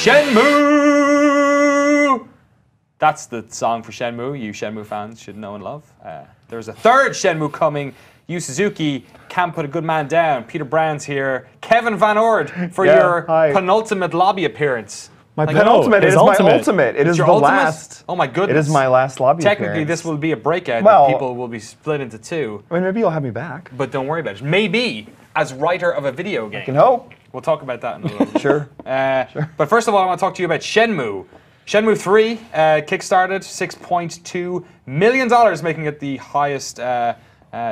Shenmue! That's the song for Shenmue. You Shenmue fans should know and love. There's a third Shenmue coming. Yu Suzuki can't put a good man down. Peter Brown's here. Kevin Van Ord for your penultimate lobby appearance. My penultimate is my ultimate. It is the last. Oh my goodness. It is my last lobby Technically, appearance. this will be a breakout. Well, people will be split into two. I mean, maybe you'll have me back. But don't worry about it. Maybe as writer of a video game. I can hope. We'll talk about that in a little bit. Sure. But first of all, I want to talk to you about Shenmue. Shenmue 3 kickstarted $6.2 million, making it the highest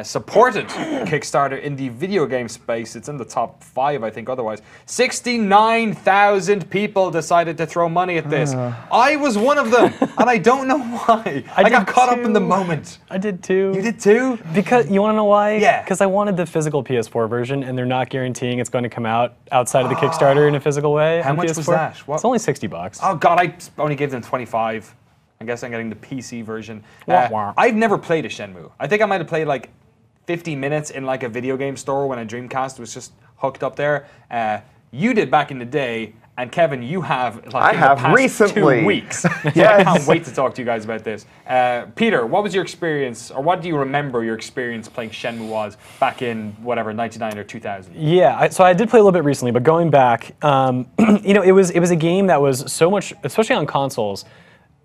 supported Kickstarter in the video game space. It's in the top 5, I think, otherwise. 69,000 people decided to throw money at this. I was one of them, and I don't know why. I got caught up in the moment. I did too. You did too? Because, you want to know why? Yeah. Because I wanted the physical PS4 version, and they're not guaranteeing it's going to come out outside of the Kickstarter in a physical way. How much PS4. was that? What? It's only $60. Oh God, I only gave them 25. I guess I'm getting the PC version. I've never played a Shenmue. I think I might have played like 50 minutes in like a video game store when a Dreamcast was just hooked up there. You did back in the day, and Kevin, you have like the past recently. 2 weeks. Yes. I can't wait to talk to you guys about this. Peter, what was your experience, or what do you remember your experience playing Shenmue was back in whatever 99 or 2000? Yeah, so I did play a little bit recently, but going back, you know, it was a game that was so much, especially on consoles,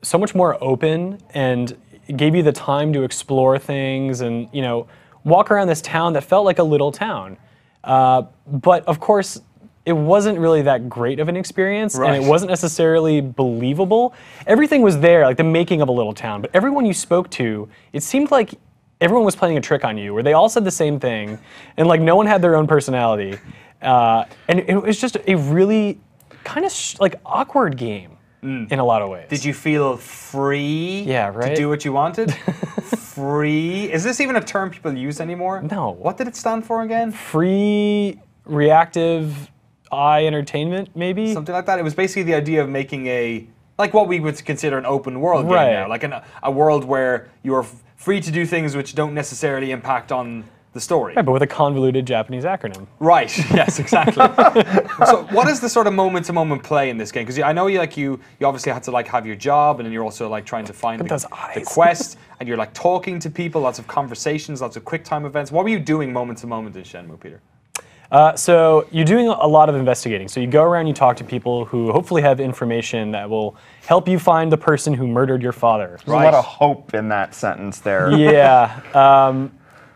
so much more open and gave you the time to explore things and, you know, walk around this town that felt like a little town. But of course, it wasn't really that great of an experience, and it wasn't necessarily believable. Everything was there, like the making of a little town, but everyone you spoke to, it seemed like everyone was playing a trick on you, where they all said the same thing, and like no one had their own personality. And it was just a really kind of like awkward game. In a lot of ways. Did you feel free to do what you wanted? Free? Is this even a term people use anymore? No. What did it stand for again? Free reactive eye entertainment, maybe? Something like that. It was basically the idea of making like what we would consider an open world game now. Like a world where you are free to do things which don't necessarily impact on the story. Right, but with a convoluted Japanese acronym. Right, yes, exactly. So what is the sort of moment-to-moment play in this game? Because I know you obviously had to like have your job, and then you're also like trying to find the quest, and you're like talking to people, lots of conversations, lots of QuickTime events. What were you doing moment-to-moment in Shenmue, Peter? So you're doing a lot of investigating. So you go around, you talk to people who hopefully have information that will help you find the person who murdered your father. There's a lot of hope in that sentence there. Yeah.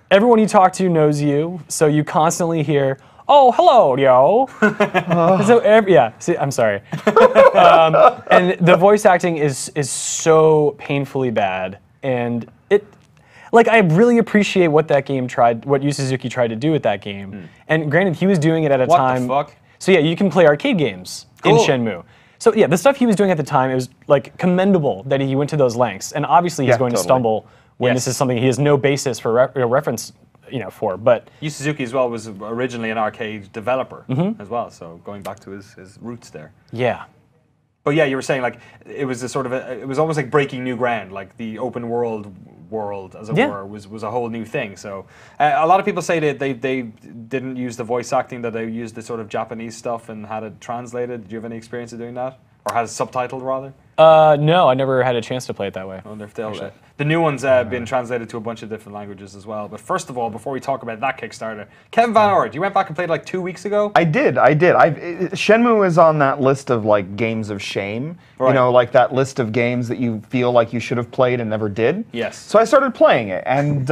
Everyone you talk to knows you, so you constantly hear, "Oh, hello, yo." See, I'm sorry. And the voice acting is so painfully bad, and like I really appreciate what that game tried, what Yu Suzuki tried to do with that game. And granted, he was doing it at a time. What the fuck? So yeah, you can play arcade games in Shenmue. So yeah, the stuff he was doing at the time, it was like commendable that he went to those lengths, and obviously he's going to stumble when this is something he has no basis for reference, you know, for. But Yu Suzuki as well was originally an arcade developer as well, so going back to his roots there. Yeah. But yeah, you were saying like it was a sort of it was almost like breaking new ground, like the open world as it were was a whole new thing. So a lot of people say that they didn't use the voice acting, that they used the sort of Japanese stuff and had it translated. Did you have any experience of doing that, or had it subtitled rather? No, I never had a chance to play it that way. I wonder if they'll, the new one's been translated to a bunch of different languages as well. But first of all, before we talk about that Kickstarter, Kevin Van Ord, you went back and played like 2 weeks ago? I did. Shenmue is on that list of like games of shame. You know, like that list of games that you feel like you should have played and never did. Yes. So I started playing it, and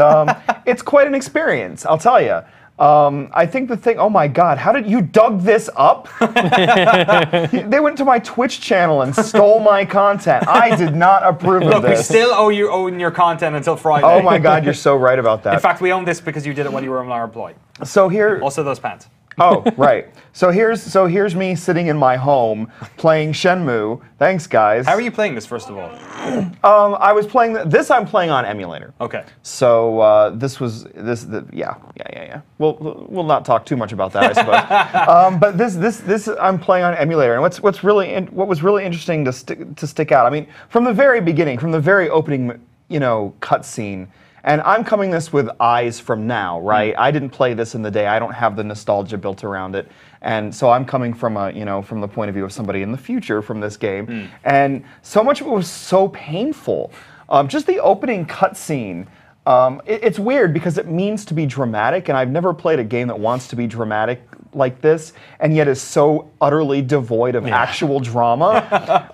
it's quite an experience, I'll tell you. I think the thing, oh my God, how did you dug this up? They went to my Twitch channel and stole my content. I did not approve of this. Look, we still own your content until Friday. Oh my God, you're so right about that. In fact, we own this because you did it when you were on our employee. So here, also those pants. Oh, right. So here's me sitting in my home playing Shenmue. Thanks, guys. How are you playing this, first of all? I was playing this. I'm playing on emulator. Okay. So yeah. We'll not talk too much about that, I suppose. But this I'm playing on emulator, and what was really interesting to stick out. I mean, from the very beginning, from the very opening, cutscene. And I'm coming this with eyes from now, right? I didn't play this in the day. I don't have the nostalgia built around it. And so I'm coming from from the point of view of somebody in the future from this game, and so much of it was so painful. Just the opening cutscene. It's weird because it means to be dramatic, and I've never played a game that wants to be dramatic like this, and yet is so utterly devoid of actual drama.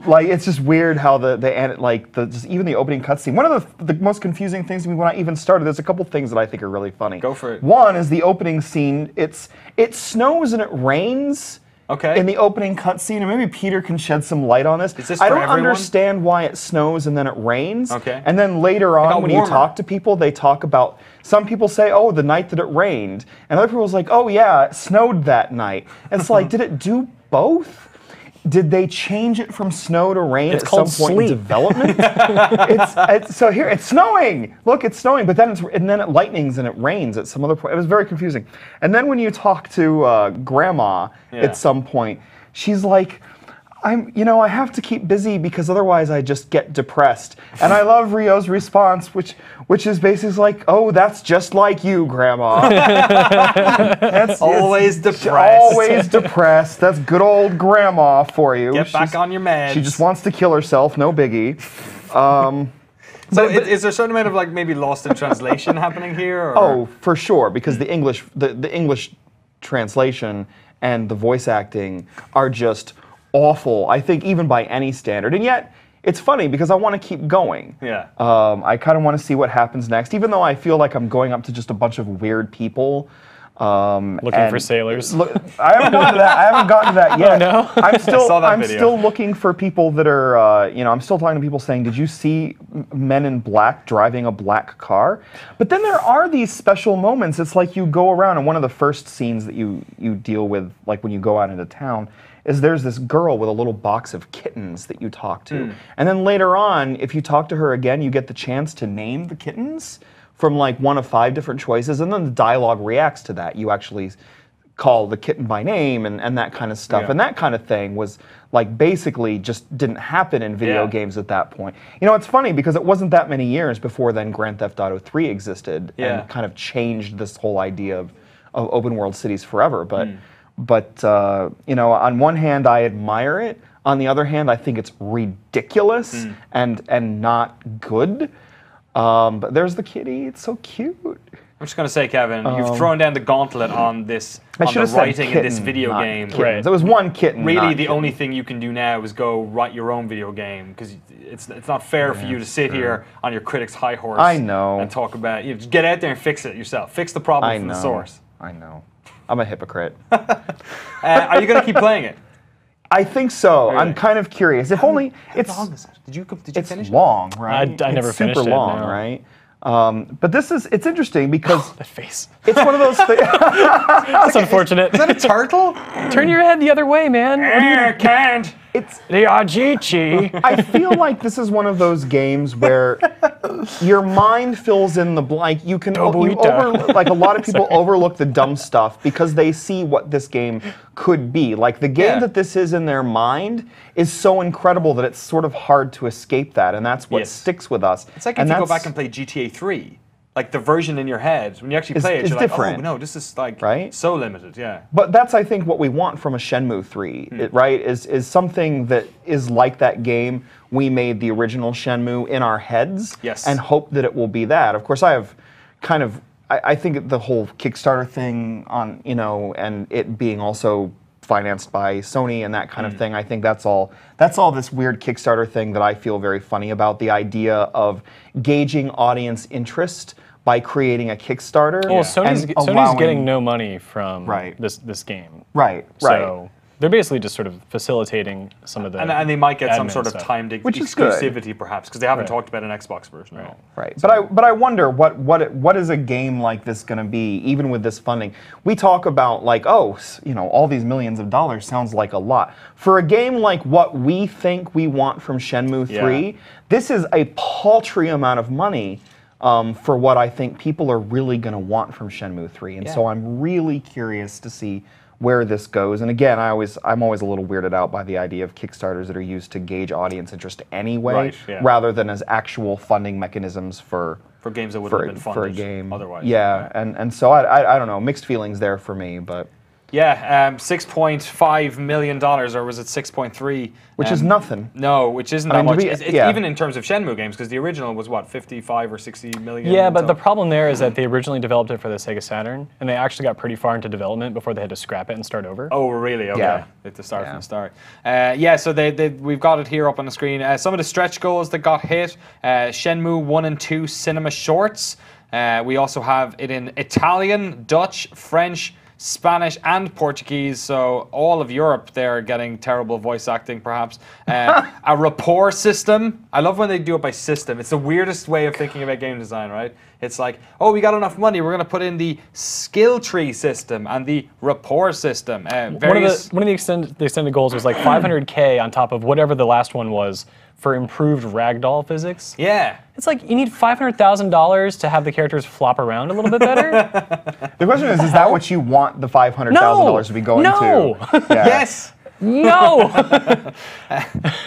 Like it's just weird how just even the opening cutscene. One of the most confusing things to me when I even started. There's a couple things that I think are really funny. Go for it. One is the opening scene. It snows and it rains. Okay. In the opening cutscene, and maybe Peter can shed some light on this. Is this I for don't everyone? understand why it snows and then it rains. Okay. And then later on, when warmer. you talk to people, they talk about. Some people say, "Oh, the night that it rained," and other people's like, "Oh yeah, it snowed that night." And it's like, did it do both? Did they change it from snow to rain It's at some called point sleep. in development? So here it's snowing. Look, it's snowing, but then it lightnings and it rains at some other point. It was very confusing. And then when you talk to Grandma at some point, she's like, I have to keep busy because otherwise I just get depressed. And I love Rio's response, which is basically like, "Oh, that's just like you, Grandma." Always depressed. Always depressed. That's good old Grandma for you. Get back on your meds. She just wants to kill herself. No biggie. So is there a certain amount of like maybe lost in translation happening here? Or? Oh, for sure, because the English translation and the voice acting are just awful, I think, even by any standard. And yet, it's funny because I want to keep going. Yeah. I kind of want to see what happens next, even though I feel like I'm going up to just a bunch of weird people. Looking for sailors. Look, I haven't gotten to that yet. Oh, no? I'm still looking for people that are, I'm still talking to people saying, "Did you see men in black driving a black car?" But then there are these special moments. It's like you go around, and one of the first scenes that you deal with, like when you go out into town, is there's this girl with a little box of kittens that you talk to. And then later on, if you talk to her again, you get the chance to name the kittens from like one of 5 different choices, and then the dialogue reacts to that. You actually call the kitten by name and that kind of stuff. Yeah. And that kind of thing was like basically just didn't happen in video games at that point. It's funny because it wasn't that many years before then Grand Theft Auto 3 existed and kind of changed this whole idea of open world cities forever. But on one hand, I admire it. On the other hand, I think it's ridiculous and not good. But there's the kitty. It's so cute. I'm just going to say, Kevin, you've thrown down the gauntlet on this, on the writing in this video game. Right. There was one kitten. Really, the only thing you can do now is go write your own video game, because it's not fair for you to sit here on your critic's high horse. I know. And talk about just get out there and fix it yourself. Fix the problem from the source. I know. I'm a hypocrite. Are you going to keep playing it? I think so. Really? I'm kind of curious. If only it's How long is it? Did you it's finish it? long, right? I never it's finished super it, long, no. right? But it's interesting because That face. it's one of those things. That's unfortunate. Is that a turtle? Turn your head the other way, man. What are you? Can't. It's. The Ajichi. I feel like this is one of those games where your mind fills in the blank. You can like a lot of people overlook the dumb stuff because they see what this game could be. Like the game that this is in their mind is so incredible that it's sort of hard to escape that, and that's what sticks with us. It's like if you go back and play GTA 3. Like the version in your head, when you actually play it, you're different. like, oh no, this is like Right? so limited, yeah. But that's, I think, what we want from a Shenmue 3, right? Is something that is like that game. We made the original Shenmue in our heads, and hope that it will be that. Of course, I have kind of, I think the whole Kickstarter thing on, and it being also financed by Sony and that kind of thing. I think that's all this weird Kickstarter thing that I feel very funny about. The idea of gauging audience interest by creating a Kickstarter. Well, Sony's getting no money from this game. Right. So they're basically just sort of facilitating some of the and they might get some sort of stuff. timed Which is good. exclusivity, perhaps, because they haven't talked about an Xbox version at all. Right. But I wonder what is a game like this going to be, even with this funding? We talk about like, all these millions of dollars sounds like a lot. For a game like what we think we want from Shenmue 3, this is a paltry amount of money for what I think people are really going to want from Shenmue 3. And so I'm really curious to see where this goes. And again, I'm always a little weirded out by the idea of Kickstarters that are used to gauge audience interest anyway, rather than as actual funding mechanisms for games that would have been funded for a game otherwise. Yeah, and so I don't know, mixed feelings there for me, but Yeah, $6.5 million, or was it 6.3? Which is nothing. No, which isn't I that mean, much. to be- It's yeah. even in terms of Shenmue games, because the original was what, 55 or 60 million? Yeah, but the until- problem there is that they originally developed it for the Sega Saturn, and they actually got pretty far into development before they had to scrap it and start over. Oh, really? Okay. Yeah. They had to start Yeah. from the start. Yeah, so we've got it here up on the screen. Some of the stretch goals that got hit, Shenmue 1 and 2 cinema shorts. We also have it in Italian, Dutch, French, Spanish, and Portuguese. So all of Europe, they're getting terrible voice acting, perhaps. A rapport system. I love when they do it by system. It's the weirdest way of thinking about game design, right? It's like, oh, we got enough money. We're going to put in the skill tree system and the rapport system. One of the extended goals was like 500K on top of whatever the last one was for improved ragdoll physics. Yeah. It's like you need $500,000 to have the characters flop around a little bit better. The question is that what you want the $500,000 to be going No. to? Yeah. Yes. No!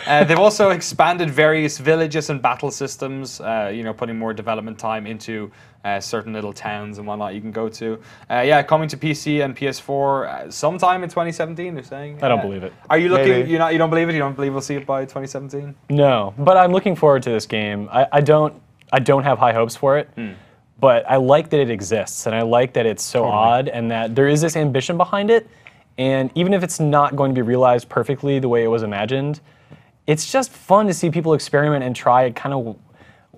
They've also expanded various villages and battle systems, putting more development time into certain little towns and whatnot you can go to. Coming to PC and PS4 sometime in 2017, they're saying. I don't believe it. Are you looking, Maybe. you don't believe it? You don't believe we'll see it by 2017? No, but I'm looking forward to this game. I don't have high hopes for it, but I like that it exists, and I like that it's so odd, and that there is this ambition behind it. And even if it's not going to be realized perfectly the way it was imagined, it's just fun to see people experiment and try kind of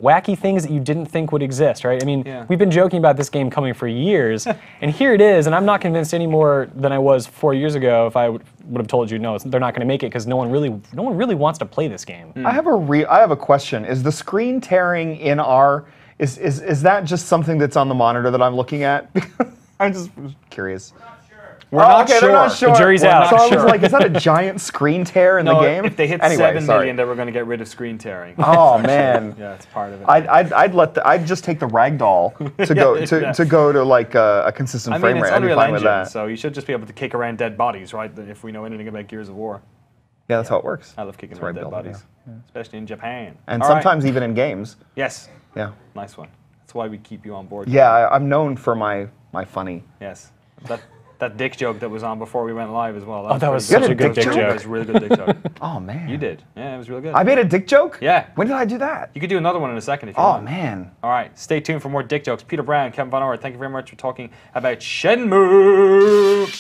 wacky things that you didn't think would exist, right? I mean, we've been joking about this game coming for years, and here it is, and I'm not convinced any more than I was 4 years ago if I would have told you, no, they're not going to make it because no one really wants to play this game. I have a question. Is the screen tearing in R, is that just something that's on the monitor that I'm looking at? I'm just curious. We're not okay, sure. they're not sure. The jury's out. So I was sure. like, is that a giant screen tear in the game? If they hit Anyway, 7 sorry. million, they were going to get rid of screen tearing. Oh man. Yeah, it's part of it. I'd just take the ragdoll to go to like a consistent frame rate. It's I'd be Unreal fine with Engine, that. so you should just be able to kick around dead bodies, right? If we know anything about Gears of War. Yeah, that's how it works. I love kicking That's where around I dead build it, bodies, especially in Japan. And All right. sometimes even in games. Yes, Yeah. nice one. That's why we keep you on board. Yeah, I'm known for my funny. Yes. That dick joke that was on before we went live as well. Oh, that was pretty such a good good dick dick joke? It joke. was a really good dick joke. Oh man. You did. Yeah, it was real good. I made a dick joke? Yeah. When did I do that? You could do another one in a second if you Oh want. man. All right, stay tuned for more dick jokes. Peter Brown, Kevin Von Orr, thank you very much for talking about Shenmue.